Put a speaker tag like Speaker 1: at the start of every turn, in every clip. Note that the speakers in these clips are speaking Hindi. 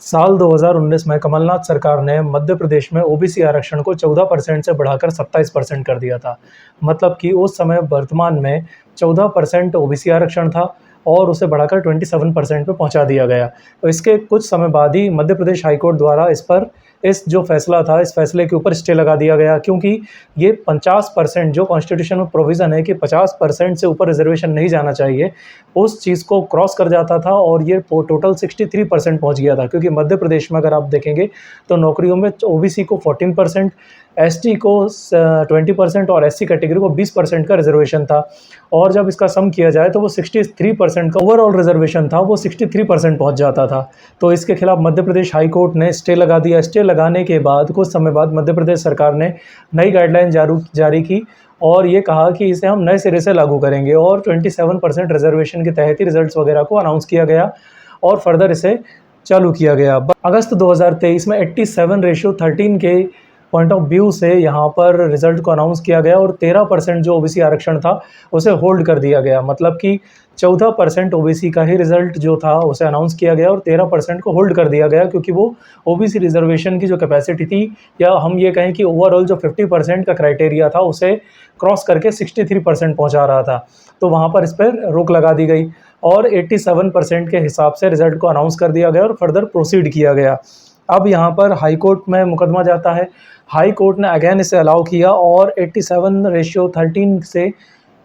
Speaker 1: साल 2019 में कमलनाथ सरकार ने मध्य प्रदेश में ओबीसी आरक्षण को 14% से बढ़ाकर 27% कर दिया था। मतलब कि उस समय वर्तमान में 14% ओबीसी आरक्षण था और उसे बढ़ाकर 27% पे पहुंचा दिया गया। तो इसके कुछ समय बाद ही मध्य प्रदेश हाईकोर्ट द्वारा इस जो फैसला था, इस फैसले के ऊपर स्टे लगा दिया गया, क्योंकि ये 50% जो कॉन्स्टिट्यूशन में प्रोविज़न है कि 50% से ऊपर रिजर्वेशन नहीं जाना चाहिए, उस चीज़ को क्रॉस कर जाता था और ये टोटल 63% पहुंच गया था। क्योंकि मध्य प्रदेश में अगर आप देखेंगे तो नौकरियों में ओबीसी को 14%, एसटी को 20% और एससी कैटेगरी को 20% का रिजर्वेशन था। और जब इसका सम किया जाए तो वो 63% का ओवरऑल रिजर्वेशन था, वो 63% पहुंच जाता था। तो इसके खिलाफ मध्य प्रदेश हाई कोर्ट ने स्टे लगा दिया। स्टे लगाने के बाद कुछ समय बाद मध्य प्रदेश सरकार ने नई गाइडलाइन जारी की और ये कहा कि इसे हम नए सिरे से लागू करेंगे और 27% रिजर्वेशन के तहत ही रिजल्ट्स वगैरह को अनाउंस किया गया और फर्दर इसे चालू किया गया। अगस्त 2023 में 87:13 के पॉइंट ऑफ व्यू से यहाँ पर रिजल्ट को अनाउंस किया गया और 13% जो ओबीसी आरक्षण था उसे होल्ड कर दिया गया। मतलब कि 14% ओबीसी का ही रिजल्ट जो था उसे अनाउंस किया गया और 13% को होल्ड कर दिया गया, क्योंकि वो ओबीसी रिजर्वेशन की जो कैपेसिटी थी, या हम ये कहें कि ओवरऑल जो 50% का क्राइटेरिया था उसे क्रॉस करके 63% पहुँचा रहा था। तो वहाँ पर इस पर रोक लगा दी गई और 87% के हिसाब से रिजल्ट को अनाउंस कर दिया गया और फर्दर प्रोसीड किया गया। अब यहाँ पर हाई कोर्ट में मुकदमा जाता है। हाई कोर्ट ने अगेन इसे अलाउ किया और 87:13 से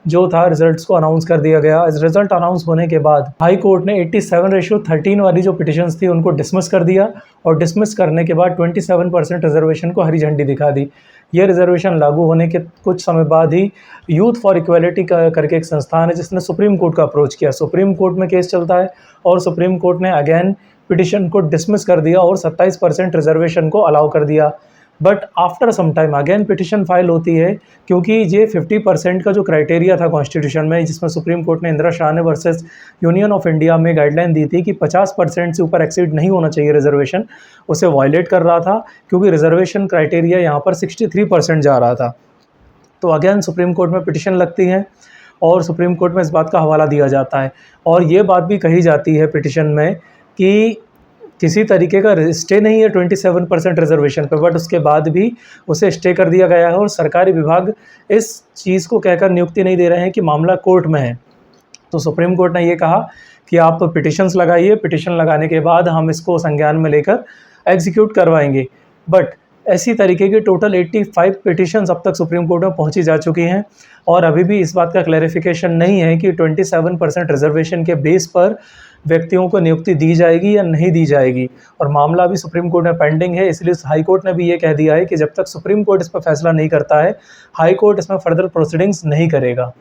Speaker 1: जो था रिजल्ट्स को अनाउंस कर दिया गया। इस रिजल्ट अनाउंस होने के बाद हाई कोर्ट ने 87:13 वाली जो पिटिशंस थी उनको डिसमिस कर दिया और डिसमिस करने के बाद 27% रिजर्वेशन को हरी झंडी दिखा दी। ये रिजर्वेशन लागू होने के कुछ समय बाद ही यूथ फॉर इक्वालिटी करके एक संस्थान है जिसने सुप्रीम कोर्ट का अप्रोच किया। सुप्रीम कोर्ट में केस चलता है और सुप्रीम कोर्ट ने अगेन पिटिशन को डिसमिस कर दिया और 27% रिजर्वेशन को अलाउ कर दिया। But after some time again petition file होती है, क्योंकि ये 50% का जो क्राइटेरिया था कॉन्स्टिट्यूशन में, जिसमें सुप्रीम कोर्ट ने इंदिरा शाह ने वर्सेस यूनियन ऑफ इंडिया में गाइडलाइन दी थी कि 50% से ऊपर एक्सीड नहीं होना चाहिए रिजर्वेशन, उसे वायलेट कर रहा था, क्योंकि रिजर्वेशन क्राइटेरिया यहाँ पर 63% जा रहा था। तो अगेन सुप्रीम कोर्ट में पिटिशन लगती है और सुप्रीम कोर्ट में इस बात का हवाला दिया जाता है और ये बात भी कही जाती है पिटिशन में कि किसी तरीके का स्टे नहीं है 27% रिजर्वेशन पे, बट उसके बाद भी उसे स्टे कर दिया गया है और सरकारी विभाग इस चीज़ को कहकर नियुक्ति नहीं दे रहे हैं कि मामला कोर्ट में है। तो सुप्रीम कोर्ट ने ये कहा कि आप पिटिशंस लगाइए, पिटिशन लगाने के बाद हम इसको संज्ञान में लेकर एग्जीक्यूट करवाएंगे। बट ऐसी तरीके की टोटल 85 पिटिशंस अब तक सुप्रीम कोर्ट में पहुंची जा चुकी हैं और अभी भी इस बात का क्लैरिफिकेशन नहीं है कि 27% रिजर्वेशन के बेस पर व्यक्तियों को नियुक्ति दी जाएगी या नहीं दी जाएगी, और मामला अभी सुप्रीम कोर्ट में पेंडिंग है। इसलिए हाई कोर्ट ने भी ये कह दिया है कि जब तक सुप्रीम कोर्ट इस पर फैसला नहीं करता है, हाई कोर्ट इसमें फर्दर प्रोसीडिंग्स नहीं करेगा।